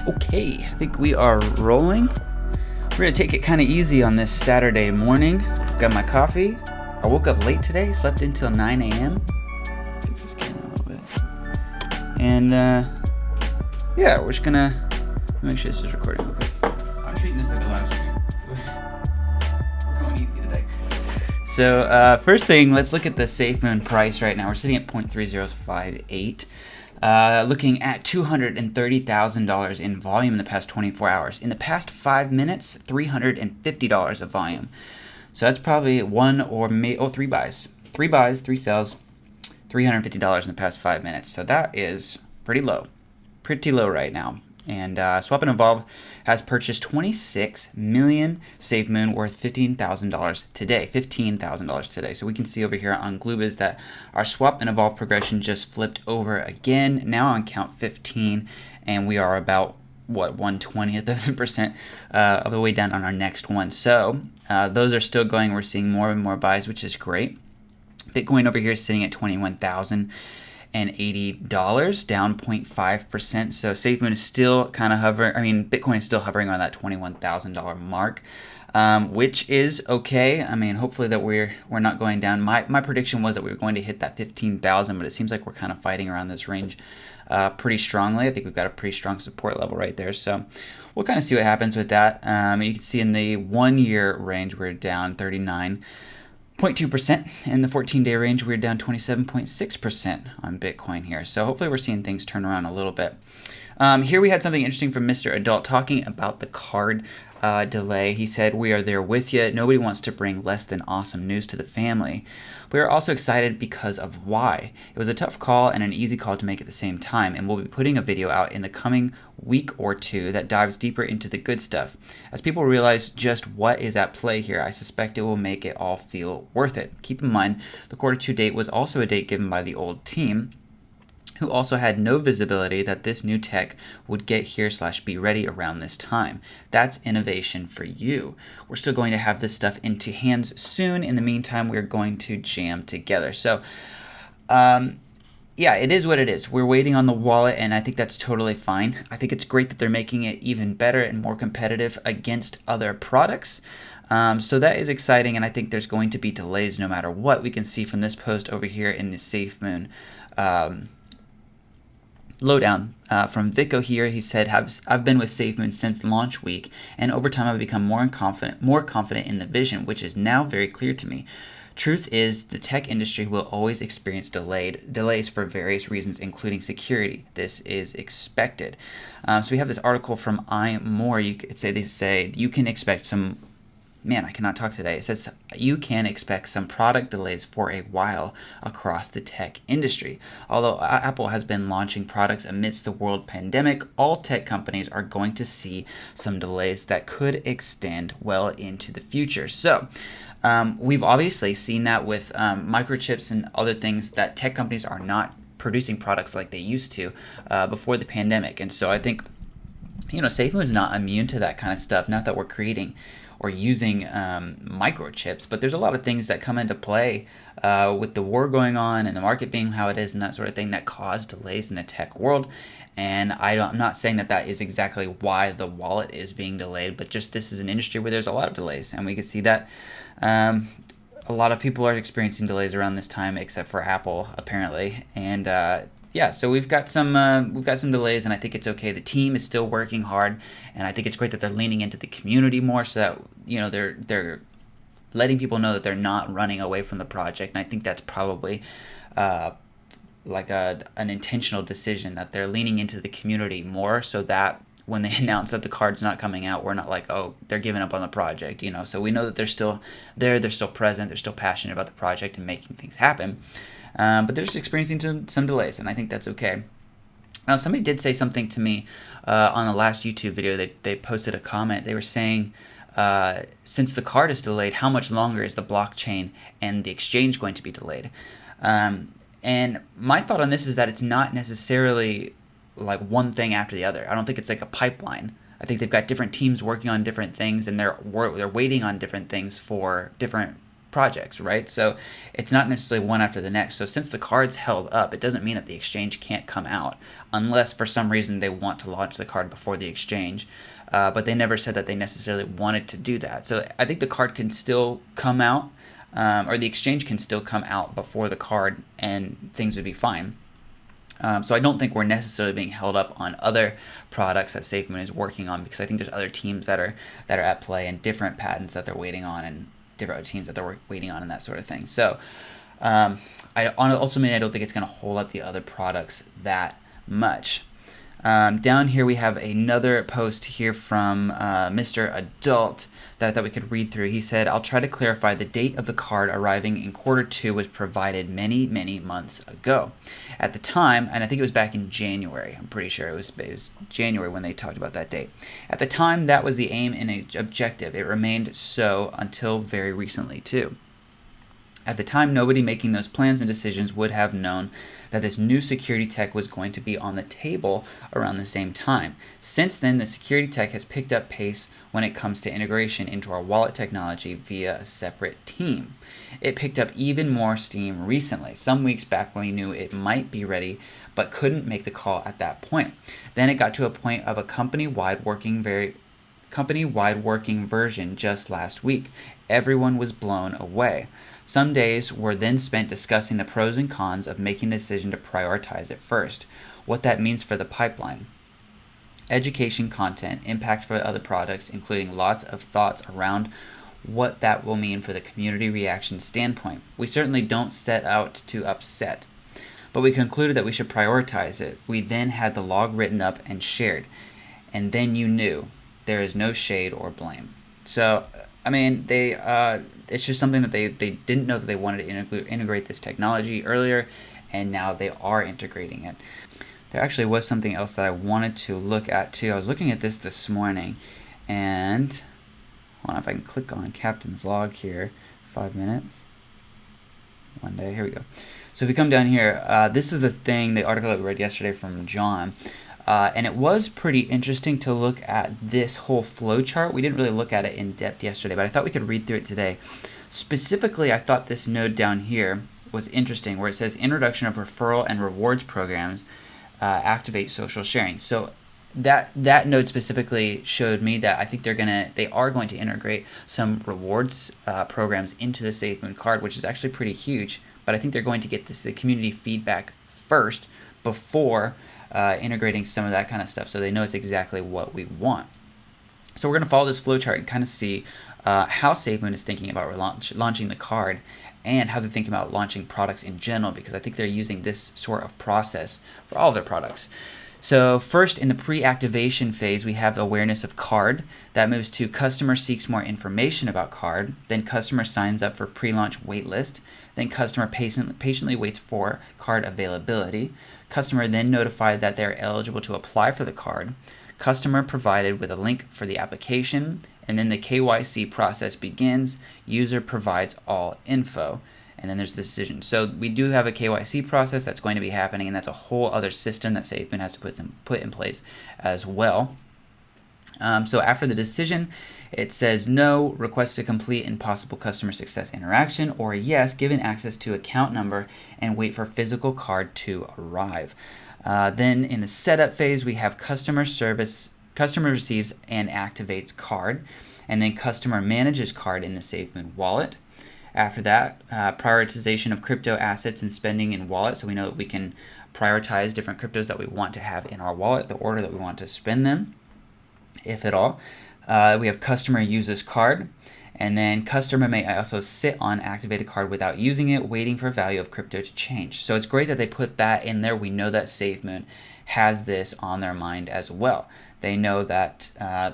Okay, I think we are rolling. We're gonna take it kind of easy on this Saturday morning. Got my coffee. I woke up late today, slept until 9 a.m. Fix this camera a little bit. And yeah, we're just gonna make sure this is recording real quick. I'm treating this like a live stream. We're going easy today. So first thing, let's look at the Safemoon price right now. We're sitting at 0.3058. Looking at $230,000 in volume in the past 24 hours. In the past 5 minutes, $350 of volume. So that's probably three buys. 3 sells, $350 in the past 5 minutes. So that is pretty low. Pretty low right now. And Swap and Evolve has purchased 26 million Safemoon worth $15,000 today. $15,000 today. So we can see over here on Gloobis that our Swap and Evolve progression just flipped over again. Now on count 15, and we are about 1/20th of a percent of the way down on our next one. So those are still going. We're seeing more and more buys, which is great. Bitcoin over here is sitting at $21,080, down 0.5%. So Safemoon is still kind of hovering. I mean, Bitcoin is still hovering on that $21,000 mark, which is okay. I mean, hopefully that we're not going down. My prediction was that we were going to hit that 15,000, but it seems like we're kind of fighting around this range pretty strongly. I think we've got a pretty strong support level right there. So we'll kind of see what happens with that. You can see in the 1-year range we're down 39.2%. In the 14-day range, we're down 27.6% on Bitcoin here. So hopefully we're seeing things turn around a little bit. Here we had something interesting from Mr. Adult talking about the card delay. He said, "We are there with you. Nobody wants to bring less than awesome news to the family. We are also excited because of why. It was a tough call and an easy call to make at the same time, and we'll be putting a video out in the coming week or two that dives deeper into the good stuff. As people realize just what is at play here, I suspect it will make it all feel worth it. Keep in mind, the Q2 date was also a date given by the old team, who also had no visibility that this new tech would get here / be ready around this time. That's innovation for you. We're still going to have this stuff into hands soon. In the meantime, we're going to jam together." So, yeah, it is what it is. We're waiting on the wallet, and I think that's totally fine. I think it's great that they're making it even better and more competitive against other products. So that is exciting, and I think there's going to be delays no matter what. We can see from this post over here in the Safemoon lowdown from Vico here. He said, I've been with Safemoon since launch week, and over time I've become more confident in the vision, which is now very clear to me. Truth is, the tech industry will always experience delays for various reasons, including security. This is expected. So we have this article from iMore. They say you can expect some. Man, I cannot talk today. It says you can expect some product delays for a while across the tech industry. Although Apple has been launching products amidst the world pandemic, all tech companies are going to see some delays that could extend well into the future. So we've obviously seen that with microchips and other things, that tech companies are not producing products like they used to before the pandemic. And so I think, Safemoon's not immune to that kind of stuff. Not that we're creating or using microchips, but there's a lot of things that come into play with the war going on and the market being how it is and that sort of thing that cause delays in the tech world. And I'm not saying that is exactly why the wallet is being delayed, but just this is an industry where there's a lot of delays, and we can see that a lot of people are experiencing delays around this time, except for Apple apparently. And yeah, so we've got some delays, and I think it's okay. The team is still working hard, and I think it's great that they're leaning into the community more, so that they're letting people know that they're not running away from the project. And I think that's probably like an intentional decision, that they're leaning into the community more, so that when they announce that the card's not coming out, we're not like, oh, they're giving up on the project. So we know that they're still there, they're still present, they're still passionate about the project and making things happen. But they're just experiencing some delays, and I think that's okay. Now, somebody did say something to me on the last YouTube video. They posted a comment. They were saying, since the card is delayed, how much longer is the blockchain and the exchange going to be delayed? And my thought on this is that it's not necessarily like one thing after the other. I don't think it's like a pipeline. I think they've got different teams working on different things, and they're waiting on different things for different projects, right? So it's not necessarily one after the next. So since the card's held up, it doesn't mean that the exchange can't come out unless for some reason they want to launch the card before the exchange. But they never said that they necessarily wanted to do that. So I think the card can still come out, or the exchange can still come out before the card, and things would be fine. So I don't think we're necessarily being held up on other products that Safemoon is working on, because I think there's other teams that are at play and different patents that they're waiting on and different teams that they're waiting on and that sort of thing. So ultimately, I don't think it's going to hold up the other products that much. Down here we have another post here from Mr. Adult that I thought we could read through. He said, "I'll try to clarify the date of the card arriving in Q2 was provided many, many months ago. At the time," and I think it was back in January, I'm pretty sure it was January when they talked about that date. "At the time, that was the aim and objective. It remained so until very recently, too. At the time, nobody making those plans and decisions would have known that this new security tech was going to be on the table around the same time. Since then, the security tech has picked up pace when it comes to integration into our wallet technology via a separate team. It picked up even more steam recently, some weeks back when we knew it might be ready, but couldn't make the call at that point. Then it got to a point of a company-wide working version just last week. Everyone was blown away. Some days were then spent discussing the pros and cons of making the decision to prioritize it first, what that means for the pipeline, education content, impact for other products, including lots of thoughts around what that will mean for the community reaction standpoint. We certainly don't set out to upset, but we concluded that we should prioritize it. We then had the log written up and shared, and then you knew there is no shade or blame." So, I mean, it's just something that they didn't know that they wanted to integrate this technology earlier, and now they are integrating it. There actually was something else that I wanted to look at too. I was looking at this morning, and hold on, if I can click on Captain's Log here, 5 minutes. One day, here we go. So if we come down here, this is the article that we read yesterday from John. And it was pretty interesting to look at this whole flowchart. We didn't really look at it in depth yesterday, but I thought we could read through it today. Specifically, I thought this node down here was interesting, where it says introduction of referral and rewards programs activate social sharing. So that node specifically showed me that I think they are going to integrate some rewards programs into the Safemoon card, which is actually pretty huge. But I think they're going to get the community feedback first before integrating some of that kind of stuff, so they know it's exactly what we want. So we're going to follow this flowchart and kind of see how Safemoon is thinking about launching the card, and how they're thinking about launching products in general, because I think they're using this sort of process for all of their products. So first, in the pre-activation phase, we have awareness of card. That moves to customer seeks more information about card. Then customer signs up for pre-launch waitlist. Then customer patiently waits for card availability. Customer then notified that they're eligible to apply for the card. Customer provided with a link for the application. And then the KYC process begins. User provides all info. And then there's the decision. So we do have a KYC process that's going to be happening, and that's a whole other system that Safemoon has to put in place as well. So after the decision, it says no, request to complete impossible customer success interaction, or yes, given access to account number and wait for physical card to arrive. Then in the setup phase, we have customer receives and activates card, and then customer manages card in the Safemoon wallet. After that, prioritization of crypto assets and spending in wallet, so we know that we can prioritize different cryptos that we want to have in our wallet, the order that we want to spend them, if at all. We have customer uses card, and then customer may also sit on activated card without using it, waiting for value of crypto to change. So it's great that they put that in there. We know that Safemoon has this on their mind as well. They know that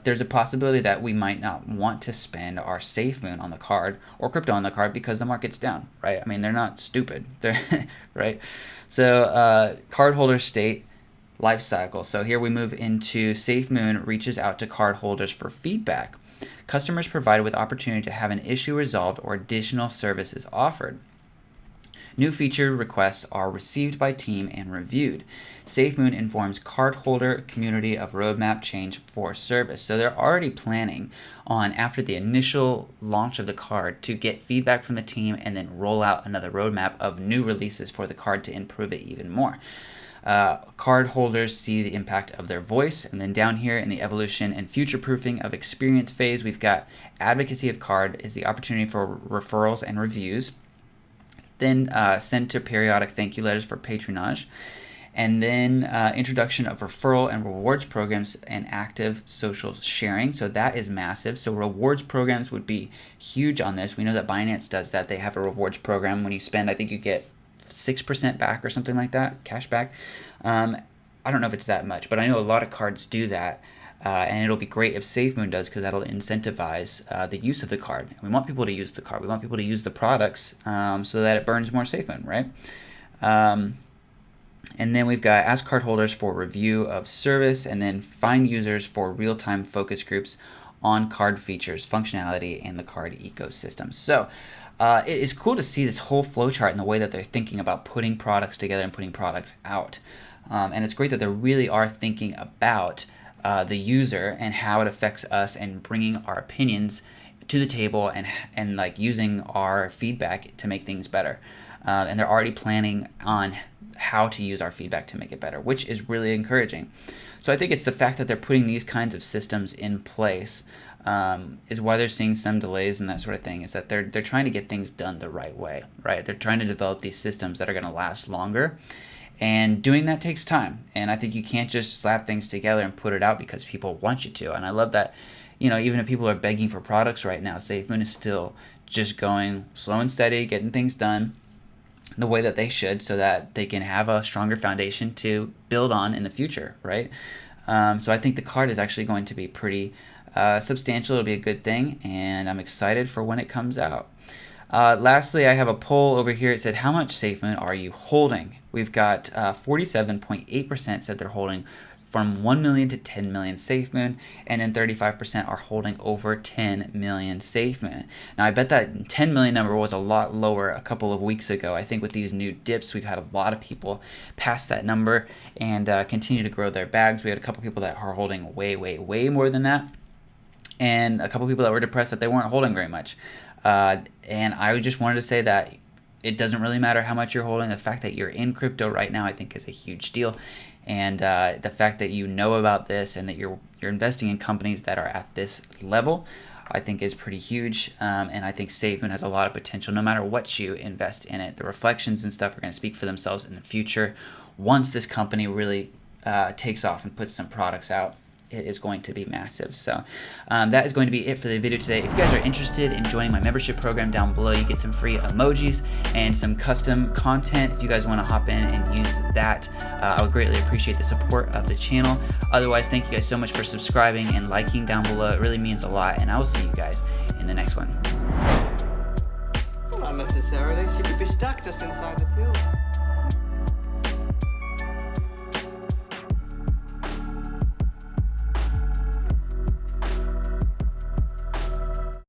there's a possibility that we might not want to spend our Safemoon on the card or crypto on the card because the market's down, right? I mean, they're not stupid, they're right? So cardholder state life cycle. So here we move into Safemoon reaches out to cardholders for feedback. Customers provided with opportunity to have an issue resolved or additional services offered. New feature requests are received by team and reviewed. Safemoon informs cardholder community of roadmap change for service. So they're already planning on, after the initial launch of the card, to get feedback from the team and then roll out another roadmap of new releases for the card to improve it even more. Card holders see the impact of their voice. And then down here in the evolution and future proofing of experience phase, we've got advocacy of card is the opportunity for referrals and reviews. Then send to periodic thank you letters for patronage. And then introduction of referral and rewards programs and active social sharing. So that is massive. So rewards programs would be huge on this. We know that Binance does that. They have a rewards program. When you spend, I think you get 6% back or something like that, cash back. I don't know if it's that much, but I know a lot of cards do that. And it'll be great if Safemoon does, because that'll incentivize the use of the card. And we want people to use the card. We want people to use the products so that it burns more Safemoon, right? And then we've got ask card holders for review of service, and then find users for real-time focus groups on card features, functionality, and the card ecosystem. So it's cool to see this whole flowchart and the way that they're thinking about putting products together and putting products out. And it's great that they really are thinking about the user and how it affects us, and bringing our opinions to the table, and like using our feedback to make things better. And they're already planning on how to use our feedback to make it better, which is really encouraging. So I think it's the fact that they're putting these kinds of systems in place is why they're seeing some delays and that sort of thing, is that they're trying to get things done the right way, right? They're trying to develop these systems that are going to last longer. And doing that takes time. And I think you can't just slap things together and put it out because people want you to. And I love that, even if people are begging for products right now, Safemoon is still just going slow and steady, getting things done the way that they should, so that they can have a stronger foundation to build on in the future, right? So I think the card is actually going to be pretty substantial. It'll be a good thing, and I'm excited for when it comes out. Lastly, I have a poll over here. It said, how much Safemoon are you holding? We've got 47.8% said they're holding from 1 million to 10 million Safemoon, and then 35% are holding over 10 million Safemoon. Now, I bet that 10 million number was a lot lower a couple of weeks ago. I think with these new dips, we've had a lot of people pass that number and continue to grow their bags. We had a couple people that are holding way, way, way more than that, and a couple people that were depressed that they weren't holding very much. And I just wanted to say that it doesn't really matter how much you're holding. The fact that you're in crypto right now, I think, is a huge deal. And the fact that you know about this and that you're investing in companies that are at this level, I think is pretty huge. And I think Safemoon has a lot of potential no matter what you invest in it. The reflections and stuff are going to speak for themselves in the future. Once this company really takes off and puts some products out, it is going to be massive. So that is going to be it for the video today. If you guys are interested in joining my membership program, down below you get some free emojis and some custom content. If you guys want to hop in and use that, I would greatly appreciate the support of the channel. Otherwise, thank you guys so much for subscribing and liking down below. It really means a lot, and I will see you guys in the next one. Well, not necessarily. She could be stuck just inside the tube.